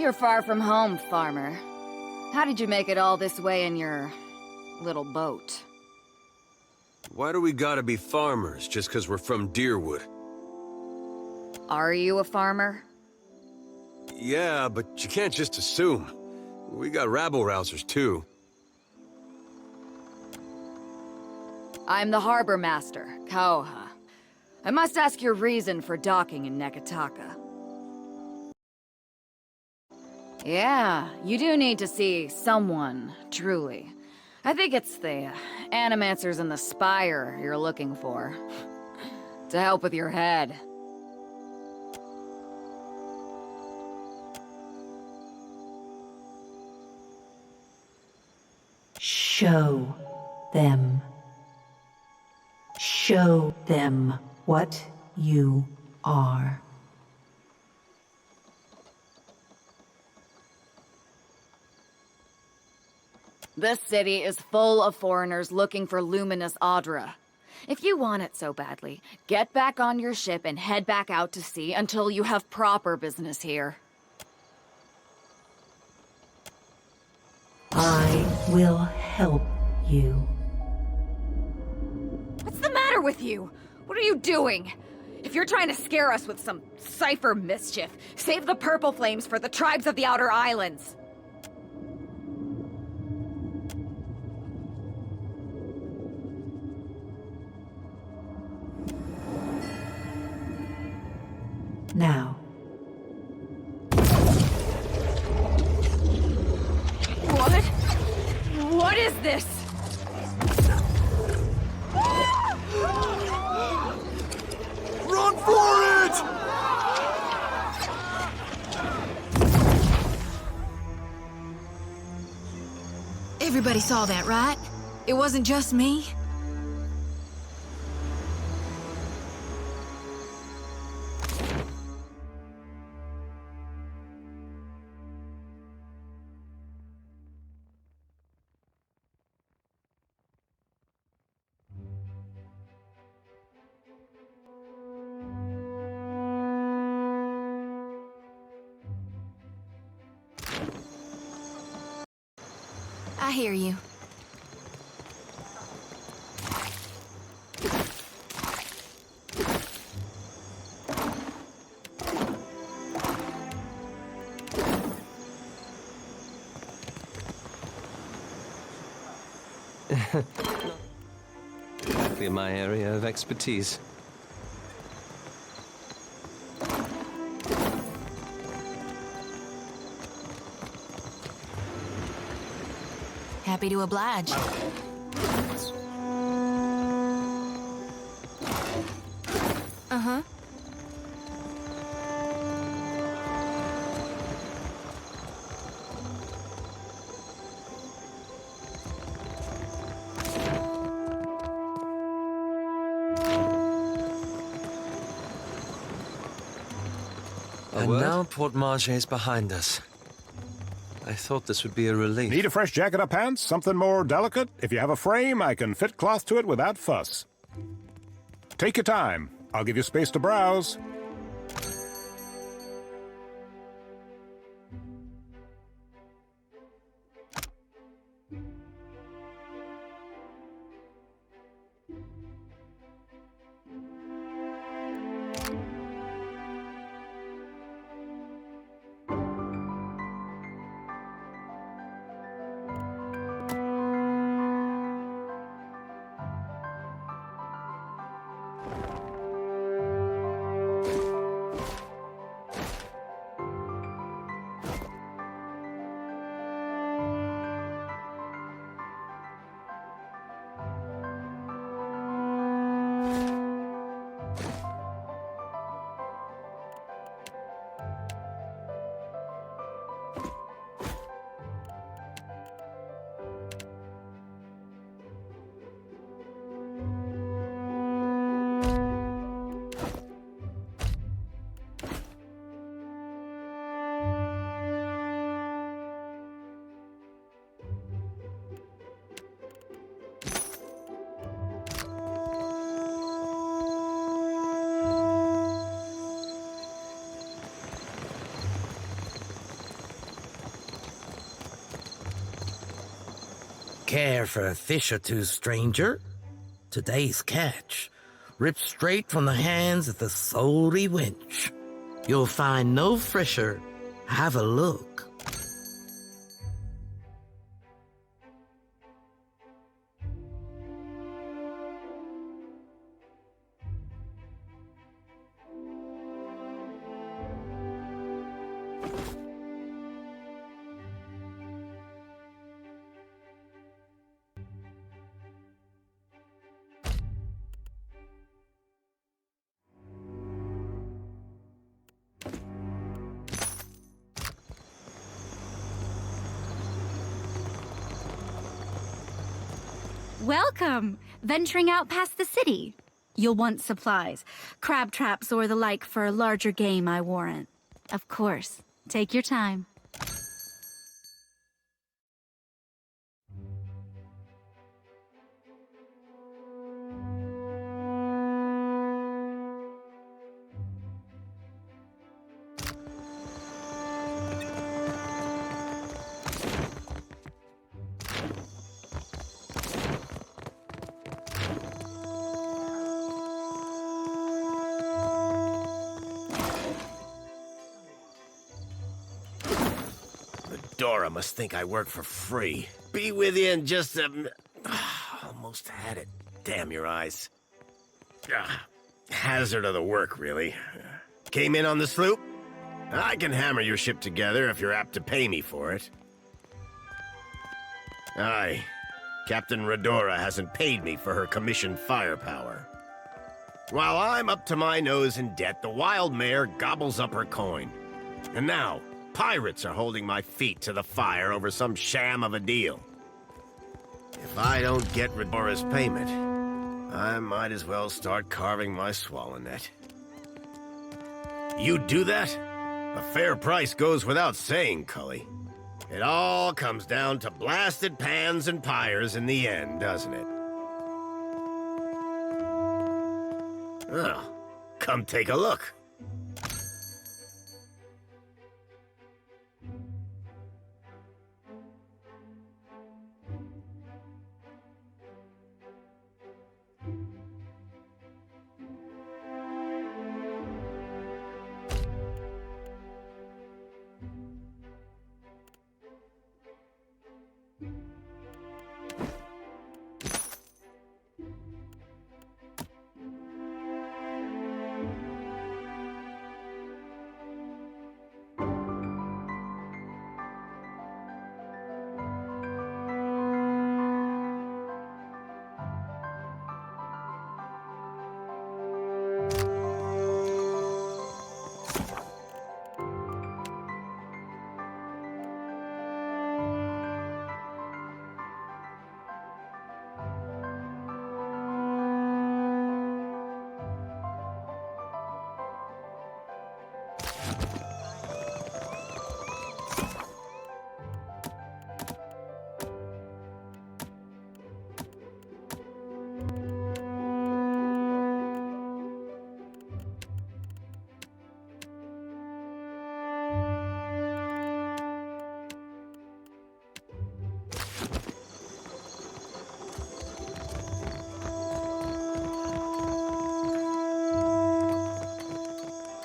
You're far from home, farmer. How did you make it all this way in your little boat? Why do we gotta be farmers just 'cause we're from Deerwood? Are you a farmer? Yeah, but you can't just assume. We got rabble-rousers, too. I'm the harbor master, Kauha. I must ask your reason for docking in Neketaka. Yeah, you do need to see someone, truly. I think it's the animancers and the spire you're looking for. To help with your head. Show them. Show them what you are. This city is full of foreigners looking for luminous Audra. If you want it so badly, get back on your ship and head back out to sea until you have proper business here. I will help you. What's the matter with you? What are you doing? If you're trying to scare us with some cipher mischief, save the purple flames for the tribes of the Outer Islands. Now. What? What is this? Run for it! Everybody saw that, right? It wasn't just me? I hear you. Exactly my area of expertise. Happy to oblige. Uh-huh. And now Port Marche is behind us. I thought this would be a relief. Need a fresh jacket or pants? Something more delicate? If you have a frame, I can fit cloth to it without fuss. Take your time. I'll give you space to browse. care for a fish or two, stranger. Today's catch, ripped straight from the hands of the salty wench. You'll find no fresher. Have a look. Welcome! Venturing out past the city. You'll want supplies, crab traps or the like for larger game, I warrant. Of course. Take your time. Dora must think I work for free. Be with you in just a... Almost had it. Damn your eyes. Hazard of the work, really. Came in on the sloop? I can hammer your ship together if you're apt to pay me for it. Aye. Captain Redora hasn't paid me for her commissioned firepower. While I'm up to my nose in debt, the wild mare gobbles up her coin. And now... pirates are holding my feet to the fire over some sham of a deal. If I don't get Redora's payment, I might as well start carving my swallow net. You do that? A fair price goes without saying, Cully. It all comes down to blasted pans and pyres in the end, doesn't it? Well, come take a look.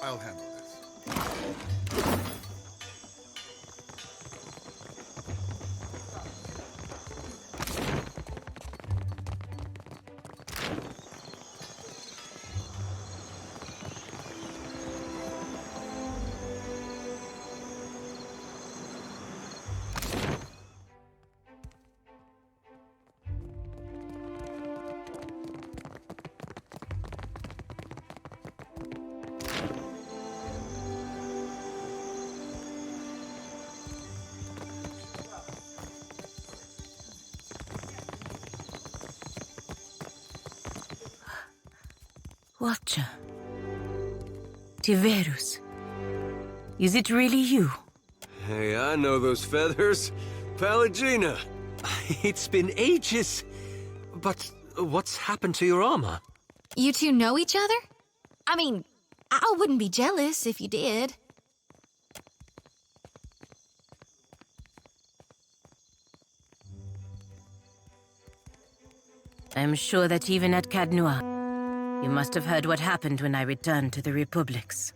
I'll handle this. Watcher. Tiverus. Is it really you? Hey, I know those feathers. Palagina. It's been ages. But what's happened to your armor? You two know each other? I mean, I wouldn't be jealous if you did. I'm sure that even at Cadnua, you must have heard what happened when I returned to the Republics.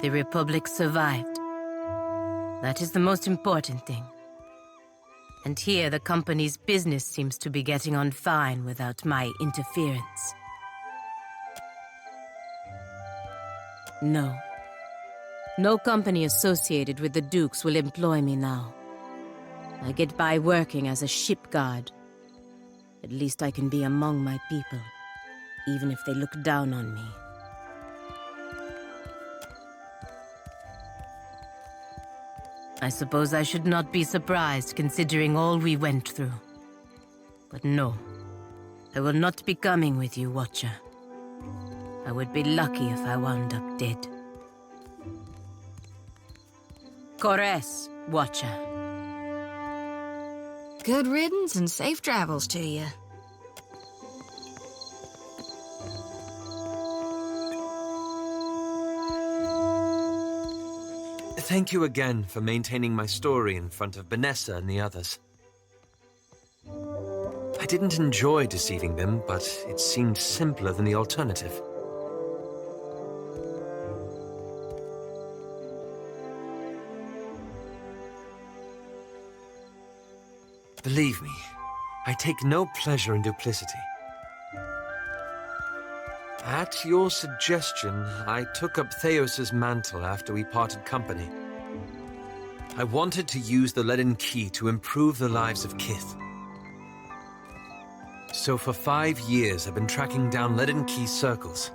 The Republic survived. That is the most important thing. And here the company's business seems to be getting on fine without my interference. No. No company associated with the Dukes will employ me now. I get by working as a ship guard. At least I can be among my people, even if they look down on me. I suppose I should not be surprised considering all we went through. But no, I will not be coming with you, Watcher. I would be lucky if I wound up dead. Kores, Watcher. Good riddance and safe travels to you. Thank you again for maintaining my story in front of Vanessa and the others. I didn't enjoy deceiving them, but it seemed simpler than the alternative. Believe me, I take no pleasure in duplicity. At your suggestion, I took up Theos's mantle after we parted company. I wanted to use the leaden key to improve the lives of Kith. So for 5 years, I've been tracking down leaden key circles,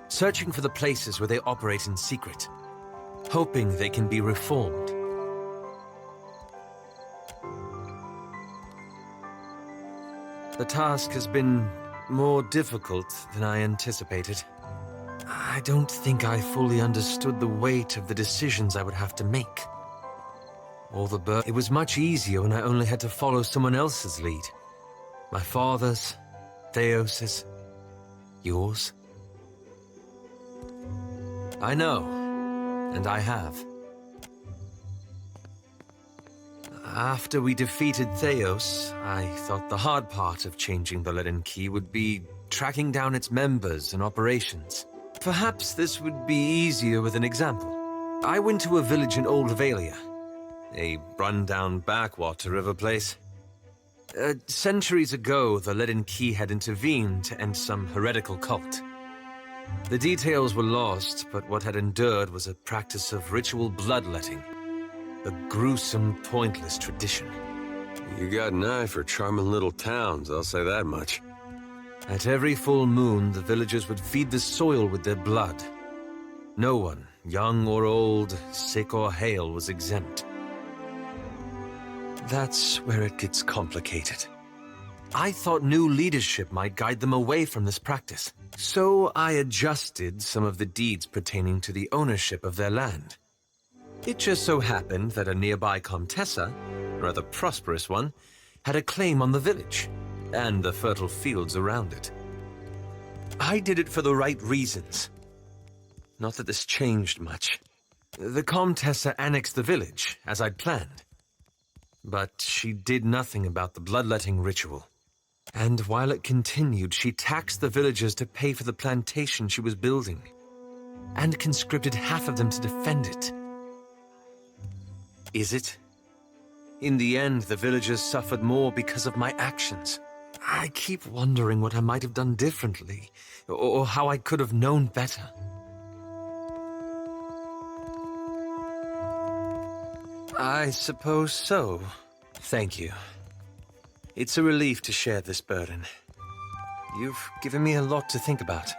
searching for the places where they operate in secret, hoping they can be reformed. The task has been more difficult than I anticipated. I don't think I fully understood the weight of the decisions I would have to make. It was much easier when I only had to follow someone else's lead. My father's, Theos's, yours. I know, and I have. After we defeated Theos, I thought the hard part of changing the leaden key would be tracking down its members and operations. Perhaps this would be easier with an example. I went to a village in Old Valera, a run-down backwater of a place. Centuries ago, the leaden key had intervened to end some heretical cult. The details were lost, but what had endured was a practice of ritual bloodletting. A gruesome, pointless tradition. You got an eye for charming little towns, I'll say that much. At every full moon, the villagers would feed the soil with their blood. No one, young or old, sick or hale, was exempt. That's where it gets complicated. I thought new leadership might guide them away from this practice, so I adjusted some of the deeds pertaining to the ownership of their land. It just so happened that a nearby Comtessa, a rather prosperous one, had a claim on the village, and the fertile fields around it. I did it for the right reasons. Not that this changed much. The Comtessa annexed the village, as I'd planned. But she did nothing about the bloodletting ritual. And while it continued, she taxed the villagers to pay for the plantation she was building, and conscripted half of them to defend it. Is it? In the end, the villagers suffered more because of my actions. I keep wondering what I might have done differently, or how I could have known better. I suppose so. Thank you. It's a relief to share this burden. You've given me a lot to think about.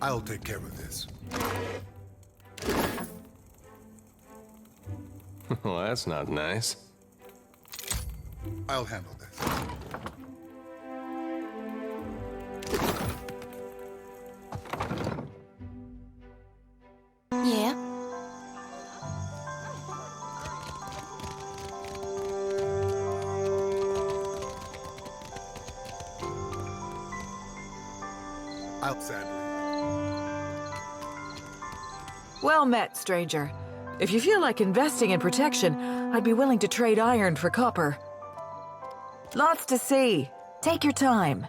I'll take care of this. Well, that's not nice. I'll handle this. Yeah? Sadly. Well met, stranger. If you feel like investing in protection, I'd be willing to trade iron for copper. Lots to see. Take your time.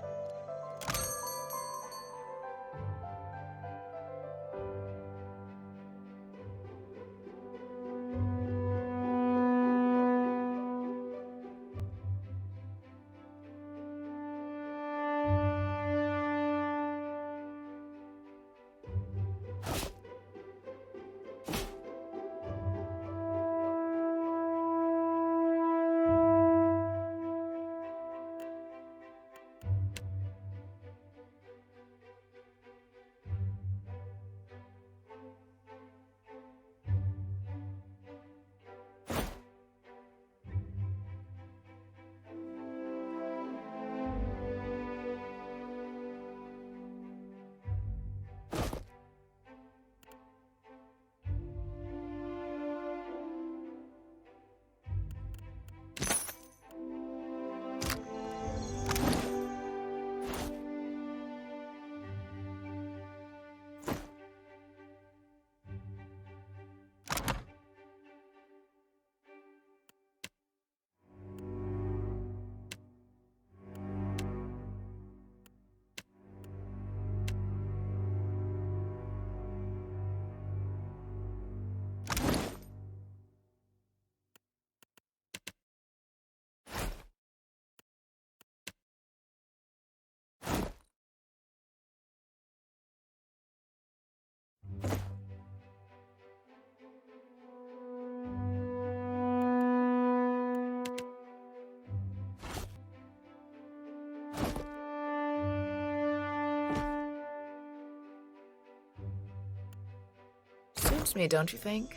Suits me, don't you think?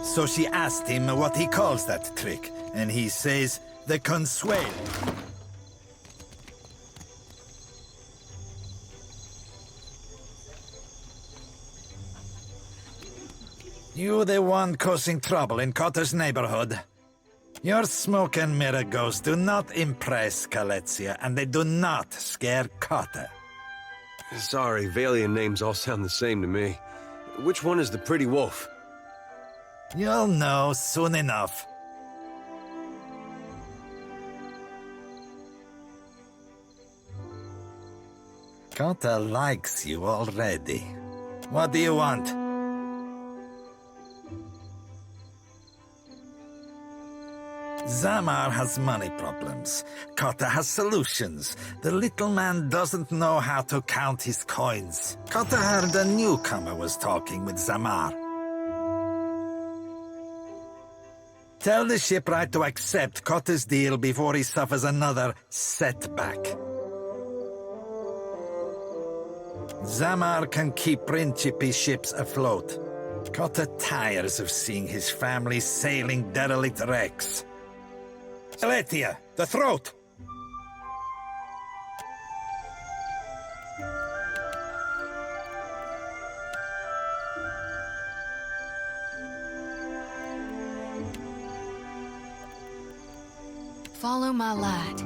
So she asked him what he calls that trick, and he says, the consuelo. You the one causing trouble in Cotter's neighborhood? Your smoke and mirror ghosts do not impress Kaletzia, and they do not scare Cotter. Sorry, Valian names all sound the same to me. Which one is the pretty wolf? You'll know soon enough. Cotter likes you already. What do you want? Zamar has money problems. Cotter has solutions. The little man doesn't know how to count his coins. Cotter heard a newcomer was talking with Zamar. Tell the shipwright to accept Cotter's deal before he suffers another setback. Zamar can keep Principe ships afloat. Cotter tires of seeing his family sailing derelict wrecks. Aletia, the throat! Follow my light.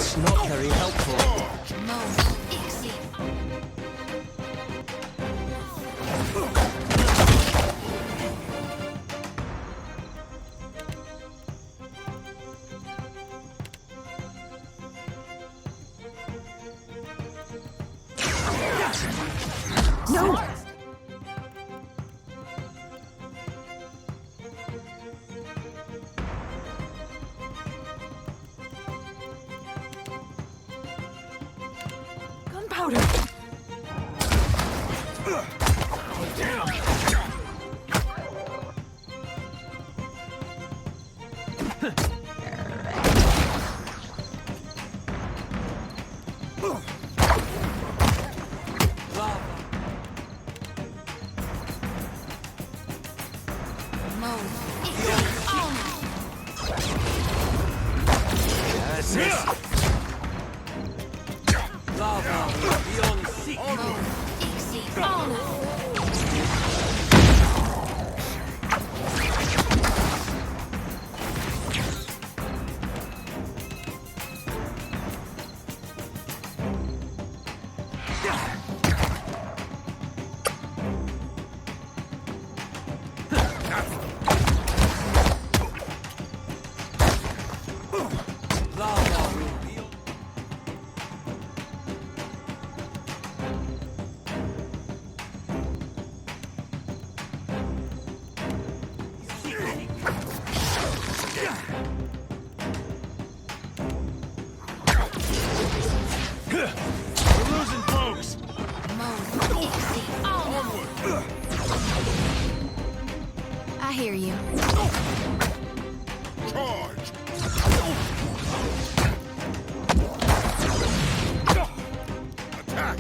That's not very helpful. No! Gunpowder! I hear you. Charge! Attack!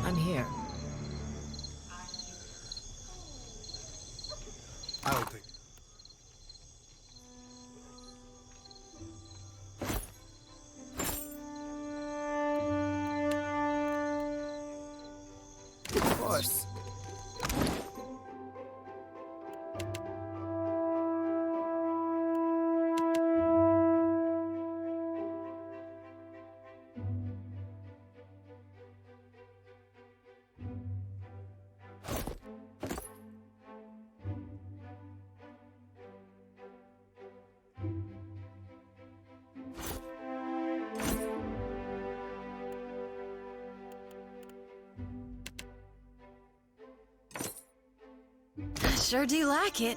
I'm here. I'll take. Of course. I sure do like it.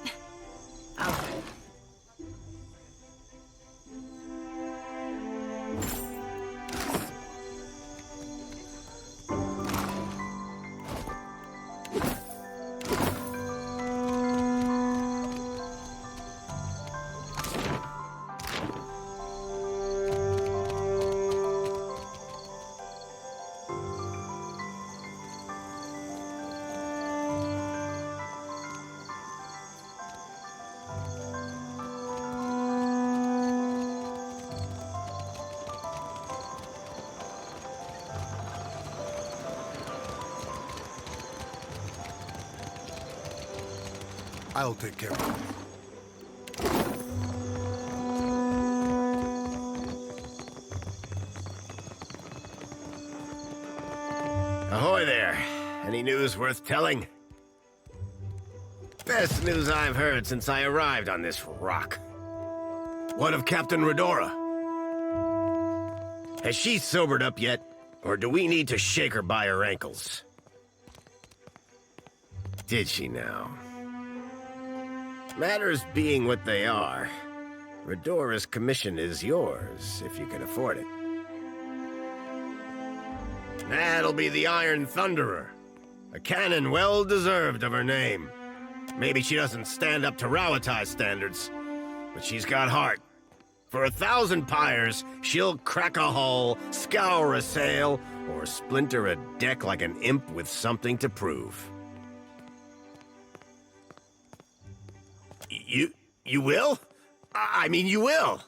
I'll take care of it. Ahoy there. Any news worth telling? Best news I've heard since I arrived on this rock. What of Captain Redora? Has she sobered up yet? Or do we need to shake her by her ankles? Did she now? Matters being what they are, Redora's commission is yours, if you can afford it. That'll be the Iron Thunderer. A cannon well-deserved of her name. Maybe she doesn't stand up to Rawatai standards, but she's got heart. For 1,000 pyres, she'll crack a hull, scour a sail, or splinter a deck like an imp with something to prove. You will? I mean, you will.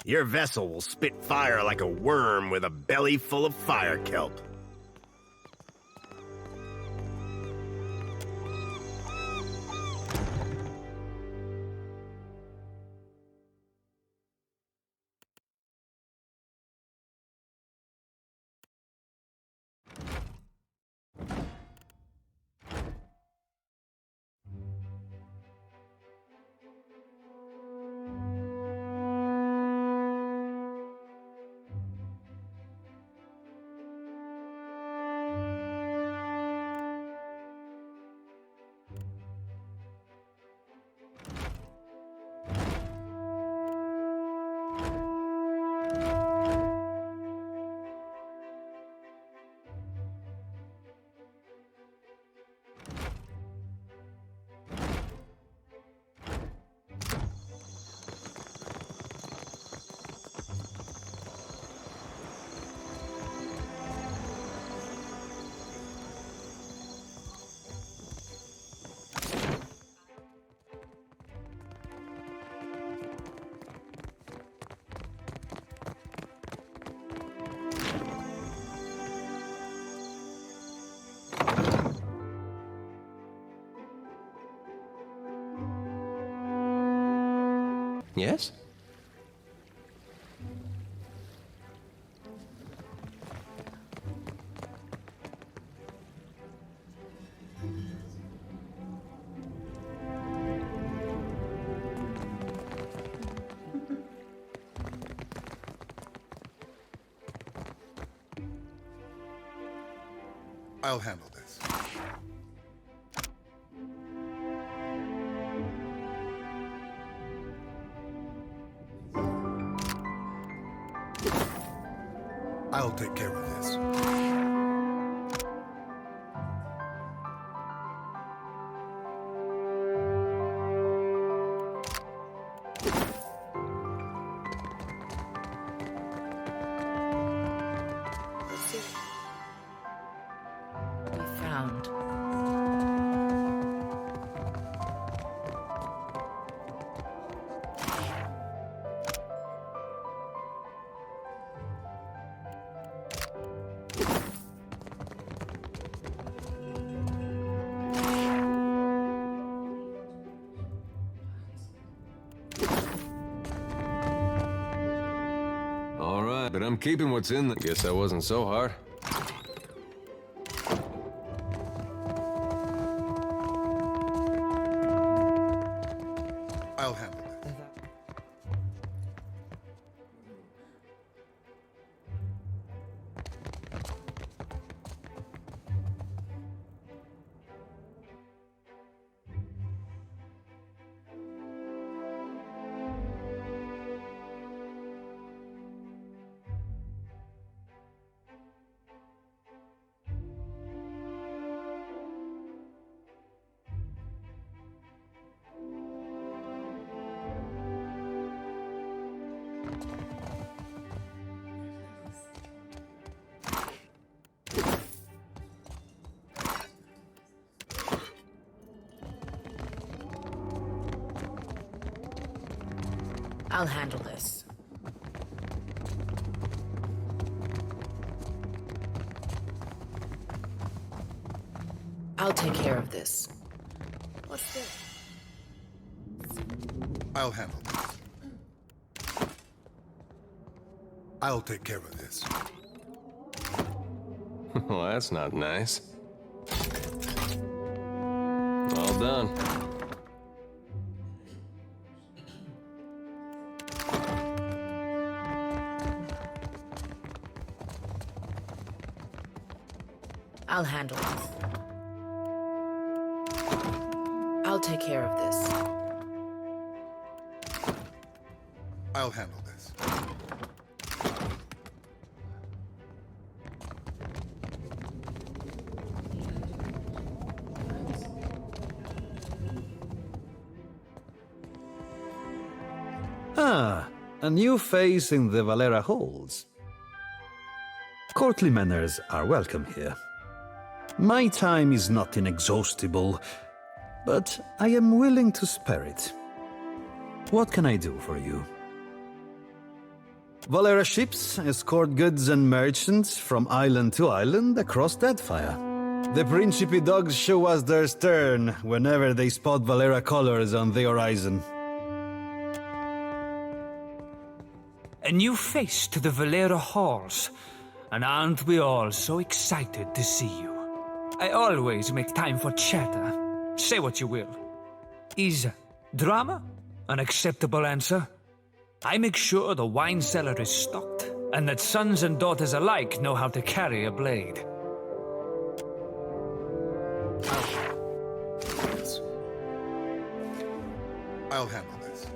Your vessel will spit fire like a worm with a belly full of fire kelp. Yes? I'll handle this. I'll take care of this. Found. All right, but I'm keeping what's in the... Guess that wasn't so hard. I'll handle it. I'll handle this. I'll take care of this. What's this? I'll handle this. I'll take care of this. Well, that's not nice. All done. I'll handle this. I'll take care of this. I'll handle this. Ah, a new face in the Valera halls. Courtly manners are welcome here. My time is not inexhaustible, but I am willing to spare it. What can I do for you? Valera ships escort goods and merchants from island to island across Deadfire. The Principe dogs show us their stern whenever they spot Valera colors on the horizon. A new face to the Valera halls, and aren't we all so excited to see you? I always make time for chatter. Say what you will. Is drama an acceptable answer? I make sure the wine cellar is stocked, and that sons and daughters alike know how to carry a blade. I'll handle this.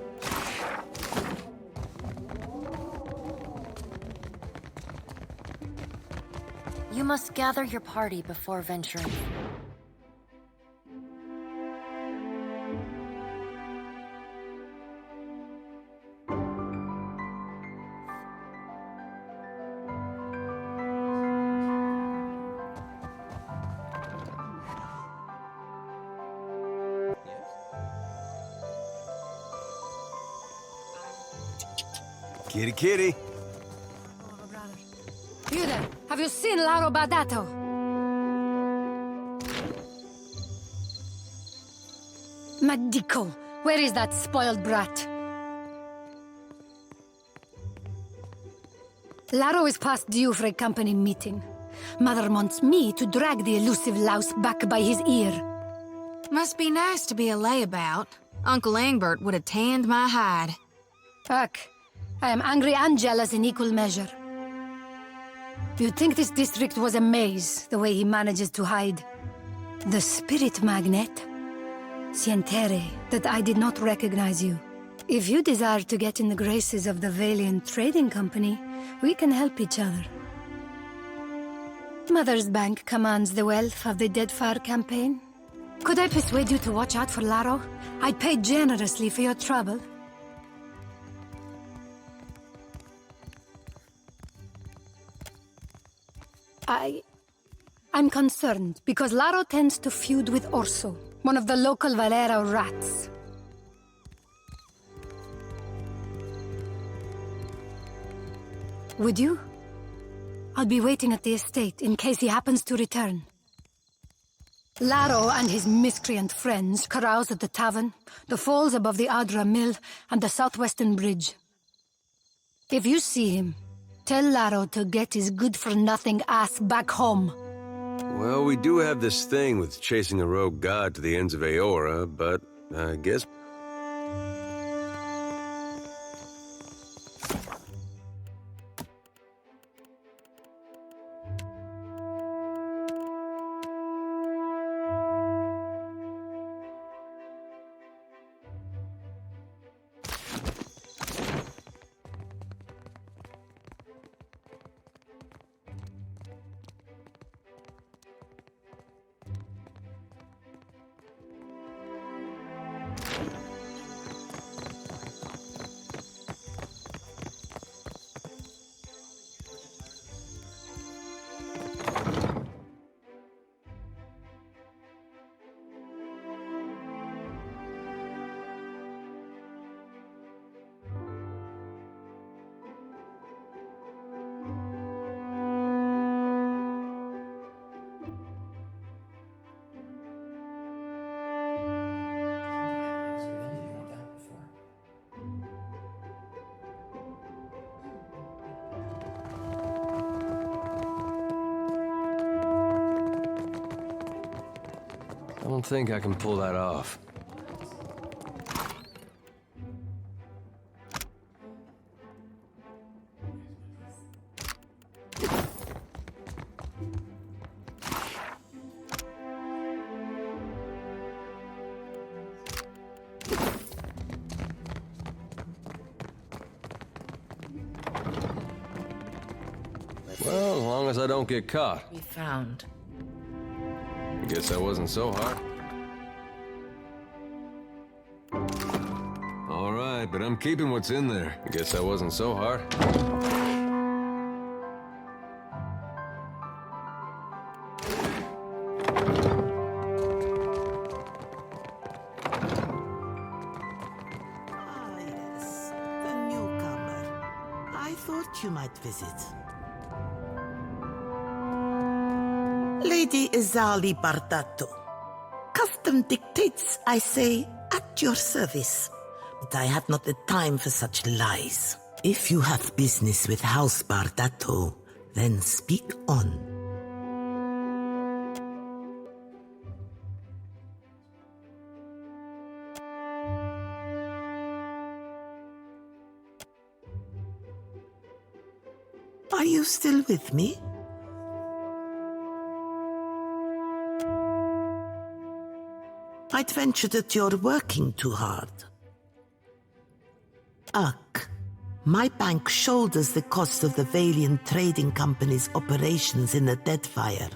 You must gather your party before venturing. Kitty, kitty. You there, have you seen Laro Badato? Madico, where is that spoiled brat? Laro is past due for a company meeting. Mother wants me to drag the elusive louse back by his ear. Must be nice to be a layabout. Uncle Angbert would have tanned my hide. Ugh, I am angry and jealous in equal measure. You'd think this district was a maze, the way he manages to hide. The spirit magnet. Sientere, that I did not recognize you. If you desire to get in the graces of the Valiant Trading Company, we can help each other. Mother's bank commands the wealth of the Deadfire campaign. Could I persuade you to watch out for Laro? I'd pay generously for your trouble. I'm concerned because Laro tends to feud with Orso, one of the local Valera rats. Would you? I'll be waiting at the estate in case he happens to return. Laro and his miscreant friends carouse at the tavern, the falls above the Adra Mill, and the southwestern bridge. If you see him, tell Laro to get his good-for-nothing ass back home. Well, we do have this thing with chasing a rogue god to the ends of Aora, but I guess... I don't think I can pull that off. Well, as long as I don't get caught. We found. Guess that wasn't so hard. All right, but I'm keeping what's in there. Guess that wasn't so hard. Ah, yes. The newcomer. I thought you might visit. Lady Izali Bardato. Custom dictates, I say, at your service. But I have not the time for such lies. If you have business with House Bardato, then speak on. Are you still with me? I'd venture that you're working too hard. Ugh. My bank shoulders the cost of the Valiant Trading Company's operations in the Deadfire.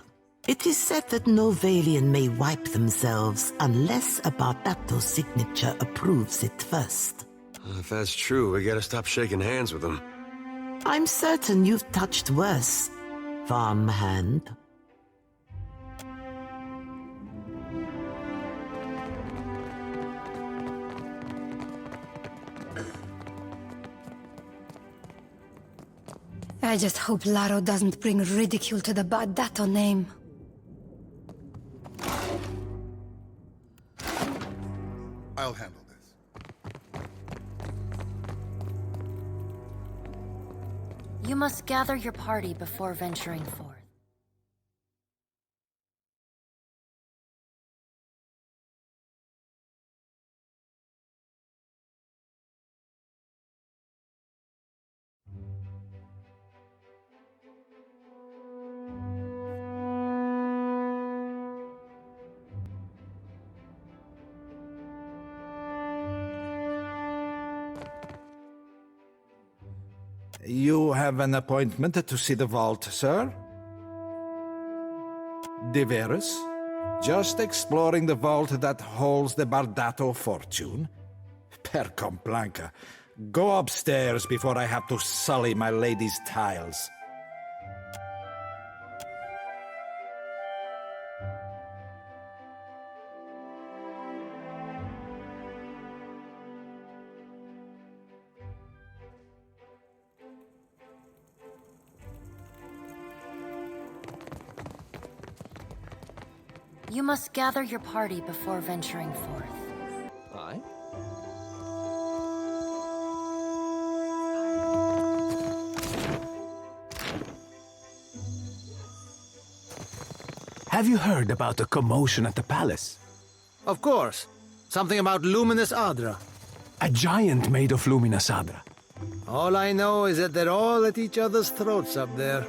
It is said that no Valian may wipe themselves unless a Bardato's signature approves it first. If that's true, we gotta stop shaking hands with them. I'm certain you've touched worse, farmhand. I just hope Laro doesn't bring ridicule to the Bardato name. I'll handle this. You must gather your party before venturing forth. You have an appointment to see the vault, sir? Diveris? Just exploring the vault that holds the Bardato fortune? Per Complanca, go upstairs before I have to sully my lady's tiles. You must gather your party before venturing forth. Aye? Have you heard about the commotion at the palace? Of course. Something about luminous Adra. A giant made of luminous Adra. All I know is that they're all at each other's throats up there.